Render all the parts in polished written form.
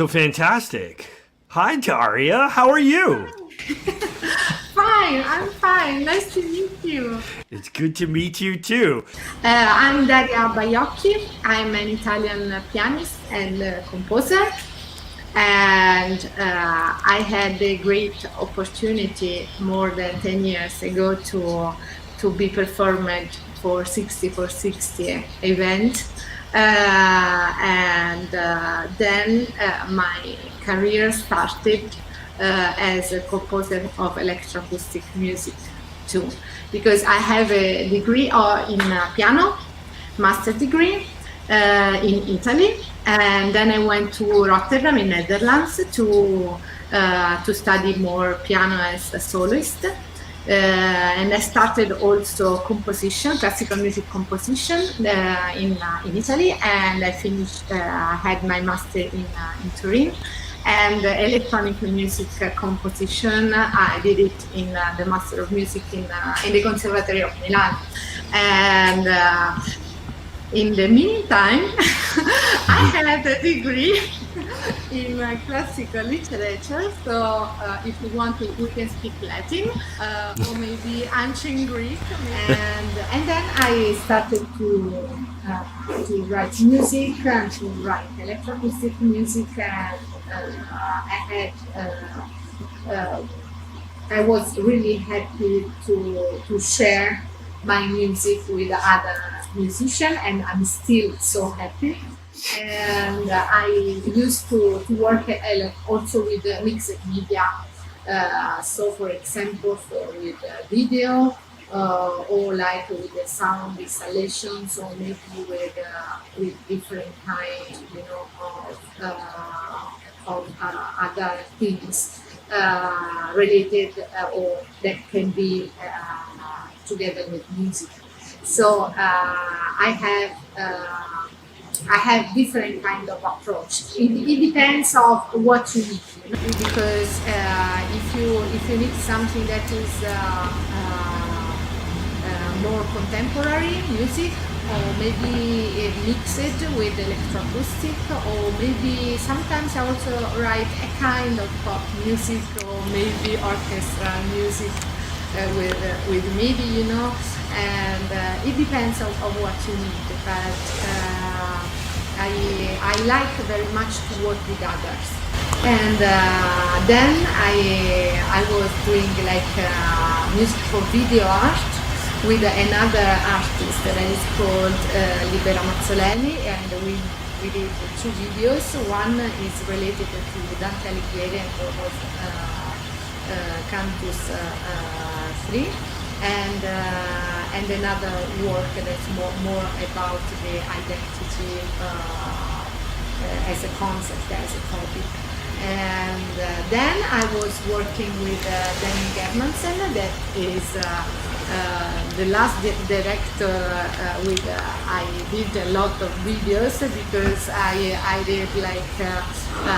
So fantastic. Hi, Daria. How are you? Fine, I'm fine. Nice to meet you. It's good to meet you too. I'm Daria Baiocchi. I'm an Italian pianist and composer. And I had the great opportunity more than 10 years ago to be performed for 60 for 60 event. And then my career started as a composer of electroacoustic music too, because I have a degree in piano, master degree in Italy, and then I went to Rotterdam in Netherlands to study more piano as a soloist. And I started also composition, classical music composition in Italy, and I finished. Had my master in Turin, and electronic music composition. I did it in the Master of Music in the Conservatory of Milan, and in the meantime, I had a degree in classical literature. So, if you want to, we can speak Latin or maybe ancient Greek. And then I started to write music and to write electroacoustic music. And I was really happy to share my music with other musicians, and I'm still so happy. And I used to work also with mixed media. So, for example, with video, or like with the sound installations, or maybe with different kind, of other things related or that can be together with music. So I have different kind of approach. It depends of what you need, because if you need something that is more contemporary music, or maybe mix it with electroacoustic, or maybe sometimes I also write a kind of pop music, or maybe orchestral music with MIDI, and it depends of what you need. But I like very much to work with others. And then I was doing like music for video art with another artist that is called Libera Mazzoleni, and we did two videos. One is related to Dante Alighieri and was Cantus 3, and another work that's more about the identity as a concept, as a topic. And then I was working with Danny Germansen, that is the last director with I did a lot of videos, because I did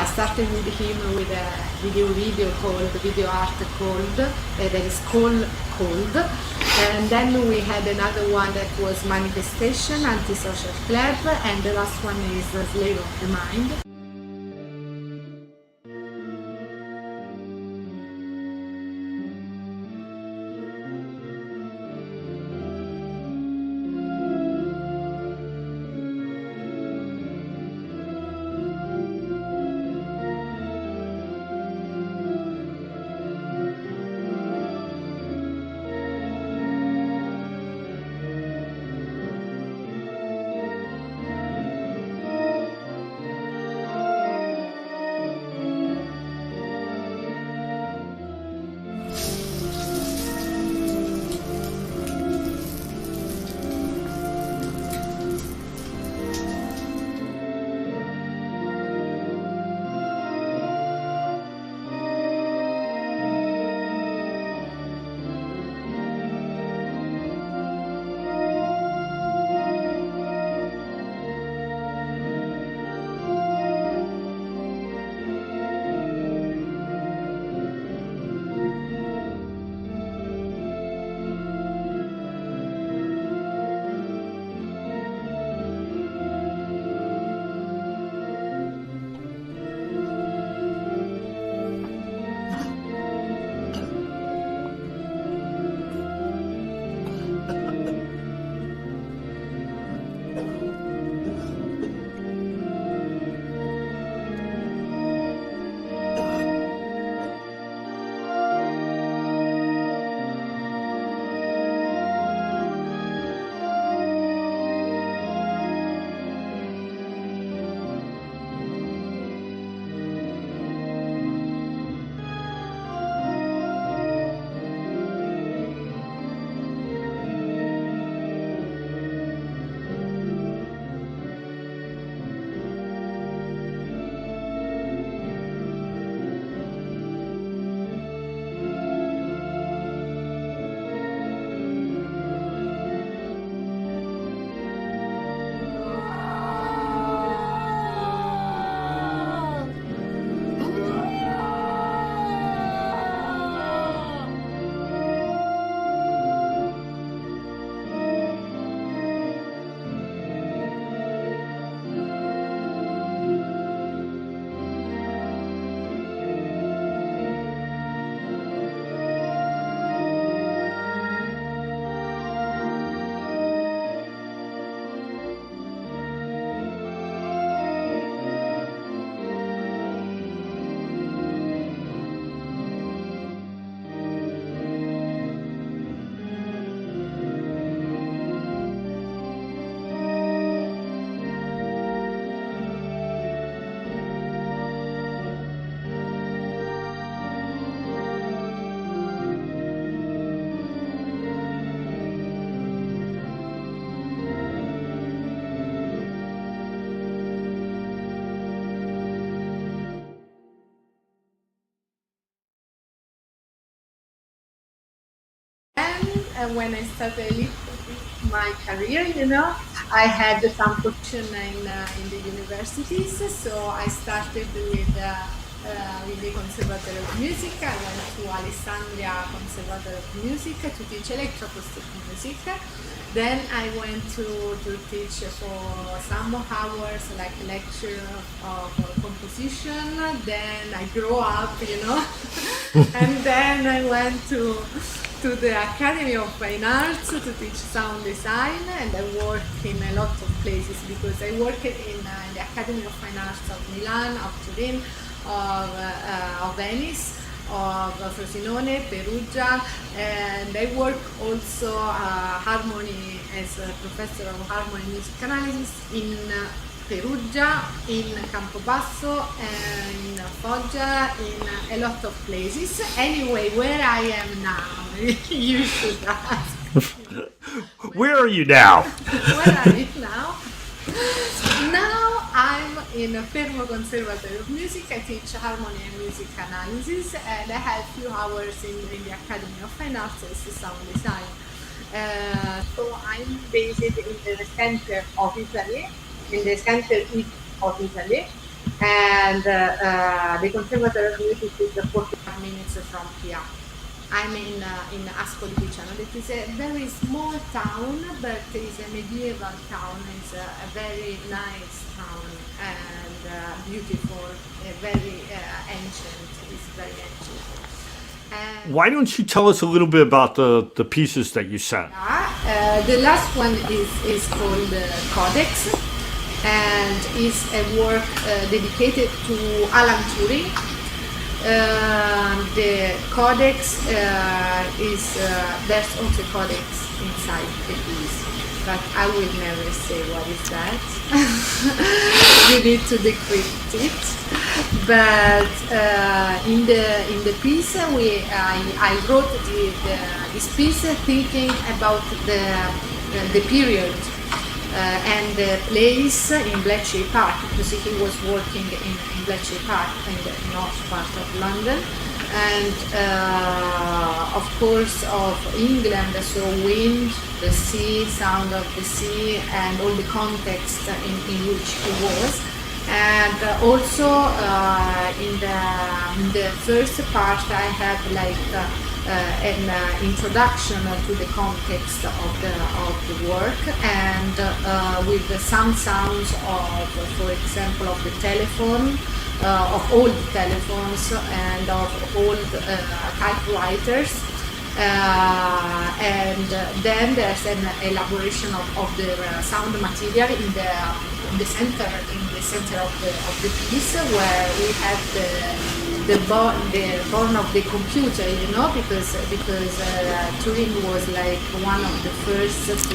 started with him with a video called video art called that is called Cold, and then we had another one that was Manifestation, Antisocial Club, and the last one is Slave of the Mind. when I started a little bit my career, I had some position in the universities. So I started with the Conservatory of Music. I went to Alessandria Conservatory of Music to teach electroacoustic music. Then I went to teach for some hours, like lecture of composition. Then I grew up, and then I went to the Academy of Fine Arts to teach sound design, and I worked in a lot of places because I worked in the Academy of Fine Arts of Milan, of Turin, of Venice, of Frosinone, Perugia, and I work also harmony as a professor of harmony music analysis in Perugia, in Campobasso, in Foggia, in a lot of places. Anyway, where I am now, you should ask. Where are you now? Where are you now? Now I'm in a Fermo Conservatory of Music. I teach harmony and music analysis, and I have few hours in the Academy of Fine Arts as sound design. So I'm based in the center of Italy, in the center east of Italy, and the Conservatory of Music is 45 minutes from here. I'm in Ascoli Piceno. It is a very small town, but it's a medieval town. It's a very nice town and beautiful, very ancient. It's very ancient. And Why don't you tell us a little bit about the pieces that you sent? the last one is called Codex, and is a work dedicated to Alan Turing. The Codex is there's also Codex inside the piece, but I will never say what is that. You need to decrypt it. But in the piece, I wrote this piece thinking about the period. And the place in Bletchley Park, because he was working in Bletchley Park in the north part of London, and of course of England, so wind, the sea, sound of the sea, and all the context in which he was. And also in the first part I have like an introduction to the context of the work, and with some sounds of, for example, of the telephone, of old telephones and of old typewriters. And then there's an elaboration of the sound material in the center of the piece, where we have the born of the computer, because Turing was like one of the first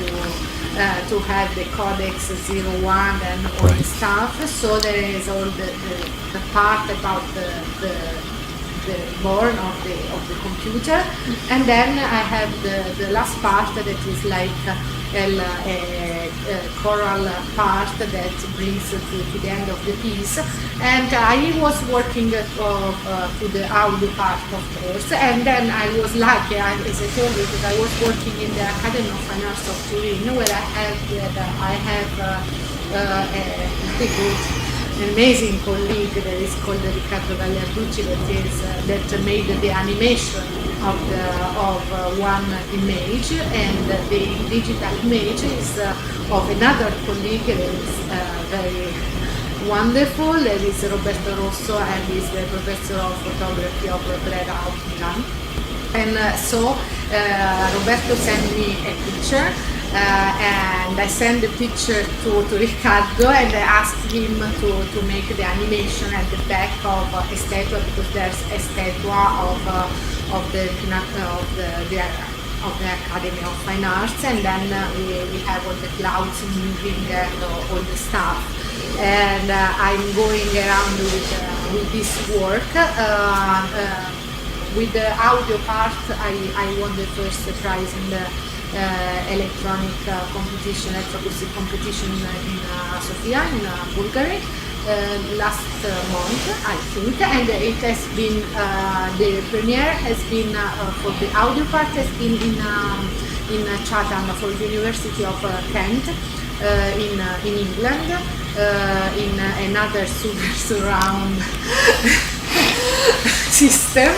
to have the Codex 01 and all the stuff. So there is all the part about the born of the computer, and then I have the last part that is like a choral part that brings to the end of the piece. And I was working to the audio part, of course, and then I was lucky, as I told you, because I was working in the Academy of Fine Arts of Turin, where I have a good, an amazing colleague that is called Riccardo Gagliarducci, that made the animation of one image, and the digital image is of another colleague that is very wonderful. That is Roberto Rosso, and is the professor of photography of Brera of Milan. And so Roberto sent me a picture, and I sent the picture to Riccardo, and I asked him to make the animation at the back of a statue, because there's a statue of the Academy of Fine Arts, and then we have all the clouds moving and all the stuff. And I'm going around with this work. With the audio part, I won the first prize in the electronic competition, electroacoustic competition in Sofia, in Bulgaria, last month, I think. And it has been, the premiere has been, for the audio part, has been in Chatham for University of Kent in England, in another super surround system.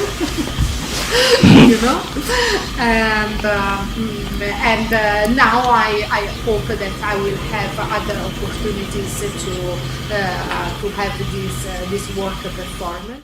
And now I hope that I will have other opportunities to have this work performed.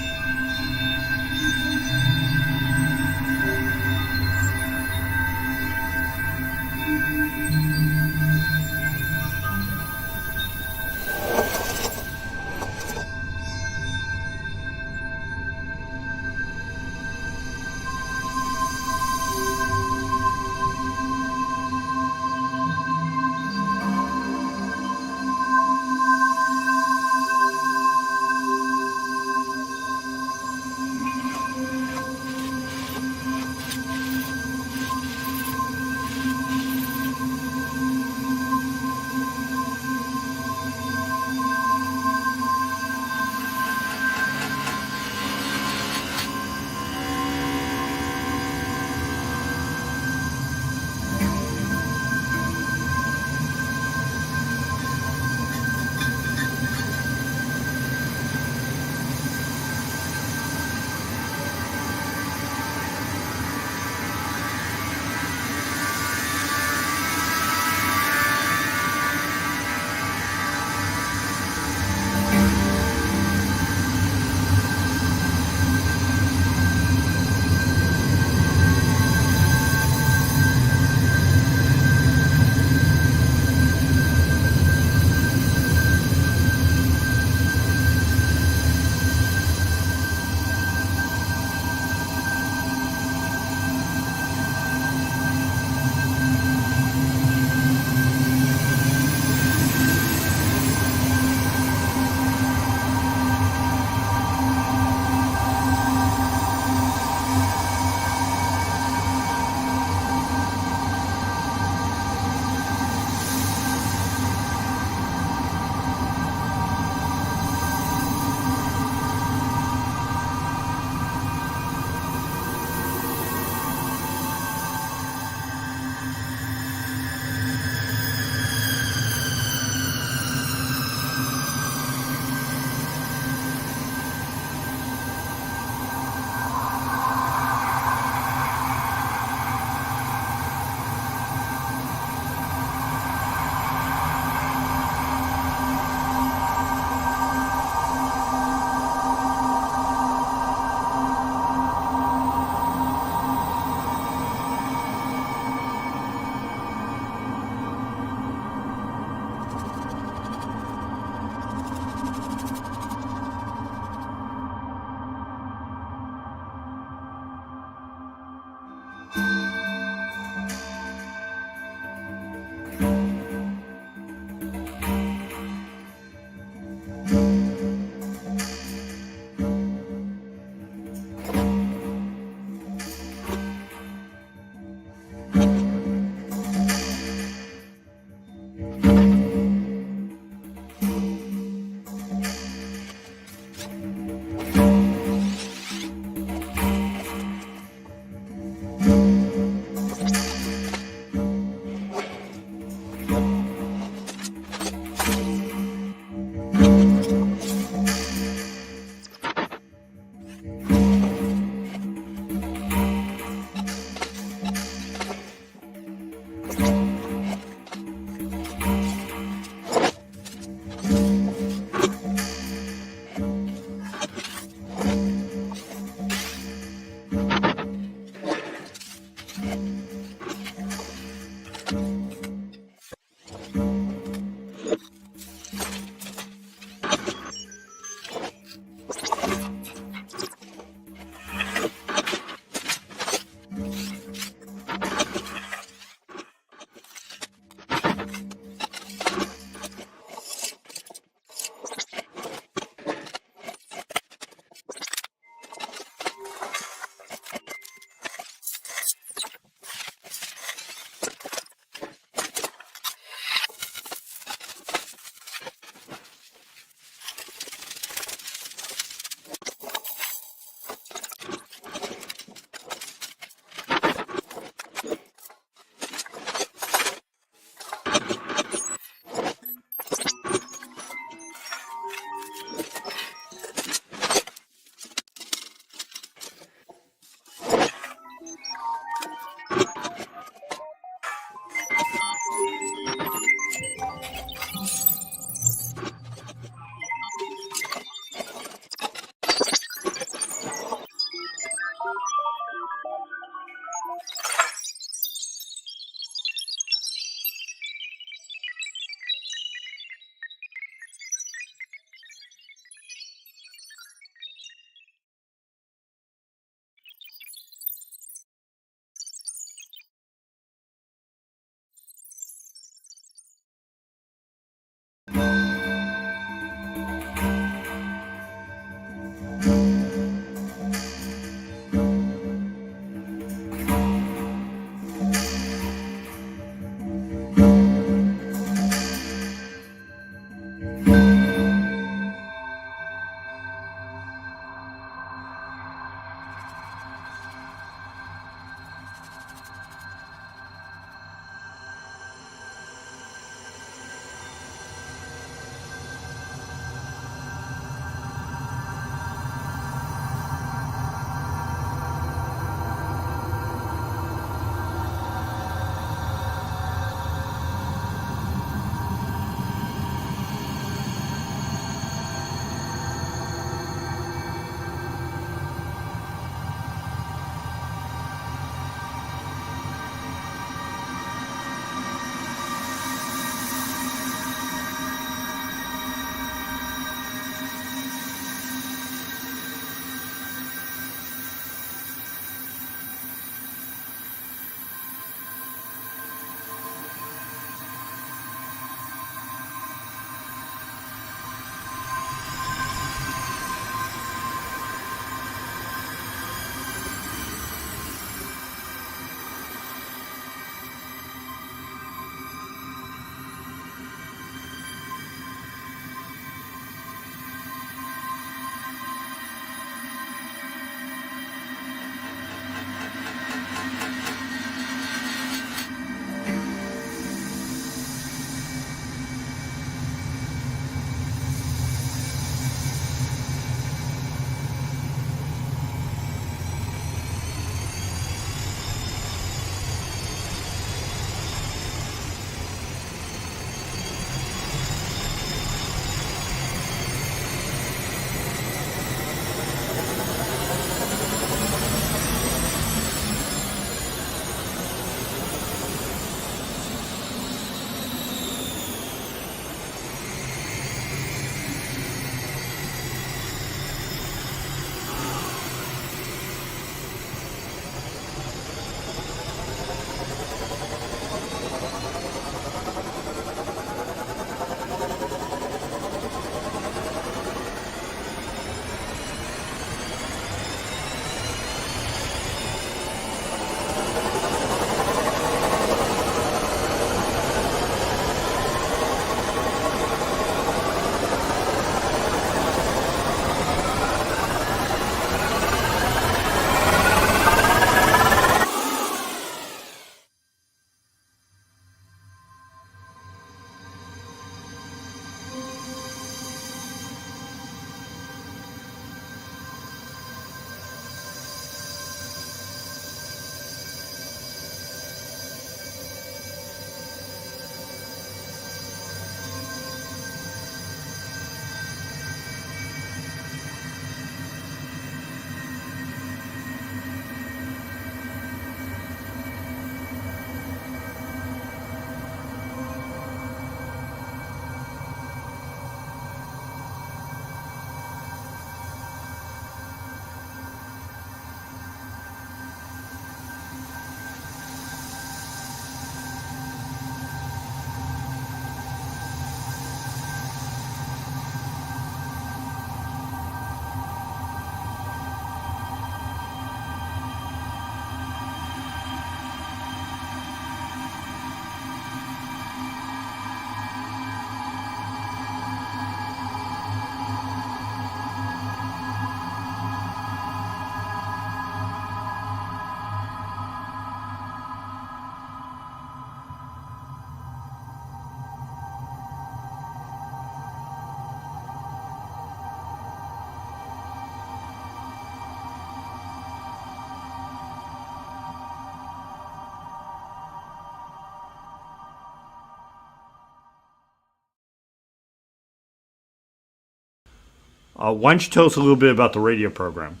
Why don't you tell us a little bit about the radio program?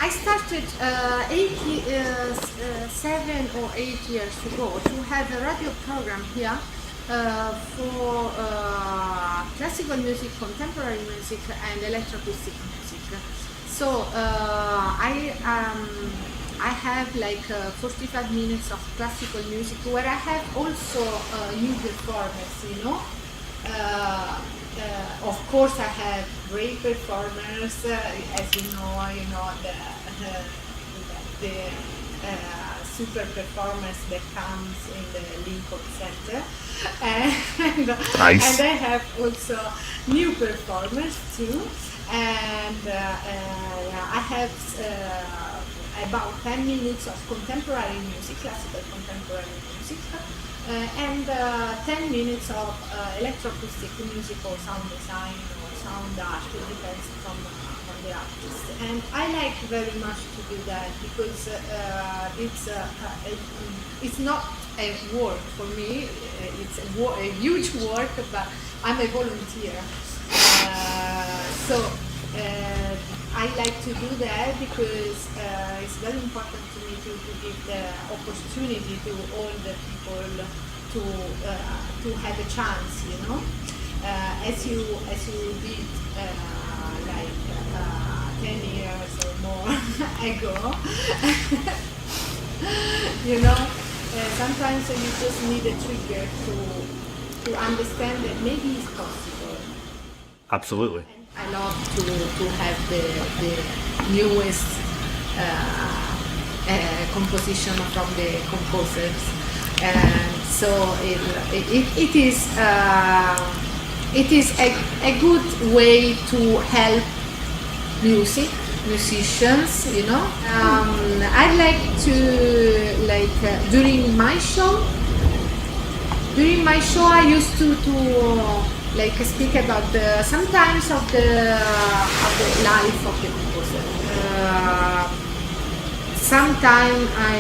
I started 7 or 8 years ago to have a radio program here for classical music, contemporary music, and electroacoustic music. So I have like 45 minutes of classical music where I have also new performers, you know. Of course, I have great performers, as you know, the super performers that comes in the Lincoln Center, and Nice. and I have also new performers too, and I have about 10 minutes of contemporary music, classical contemporary music, and 10 minutes of electroacoustic music or sound design or sound art. It depends from the artist. And I like very much to do that because it's not a work for me. It's a huge work, but I'm a volunteer. So I like to do that because it's very important to me to give the opportunity to all the people to have a chance, you know. As you did like 10 years or more ago, you know. Sometimes you just need a trigger to understand that maybe it's possible. Absolutely. I love to have the newest composition from the composers, and so it is a good way to help musicians, you know. I like to during my show I used to speak about sometimes of the life of the composer. Sometimes I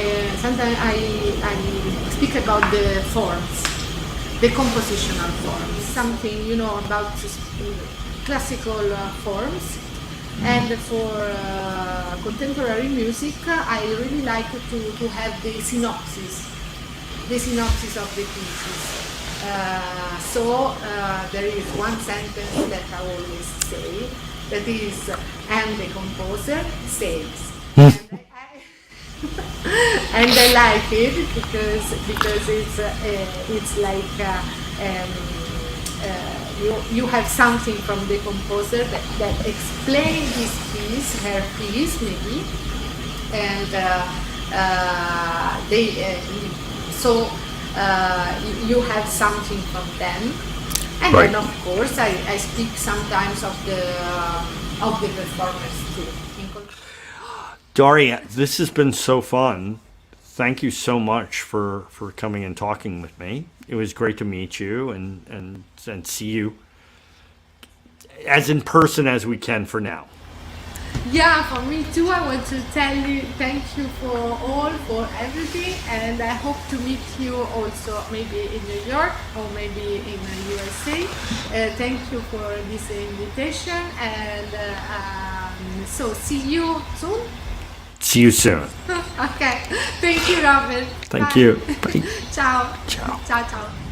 speak about the forms, the compositional forms, something, you know, about classical forms. And for contemporary music, I really like to have the synopsis of the pieces. So there is one sentence that I always say, that is, and the composer says. And I like it because it's like you have something from the composer that explains his piece, her piece maybe, and you have something from them, and Right. then of course I speak sometimes of the performers too. Daria, this has been so fun. Thank you so much for coming and talking with me. It was great to meet you and see you as in person as we can for now. Yeah, for me too. I want to tell you thank you for everything, and I hope to meet you also maybe in New York or maybe in the USA. Thank you for this invitation, and so see you soon. See you soon. Okay, thank you, Robert. Thank Bye. you. Bye. Ciao. Ciao. Ciao, ciao.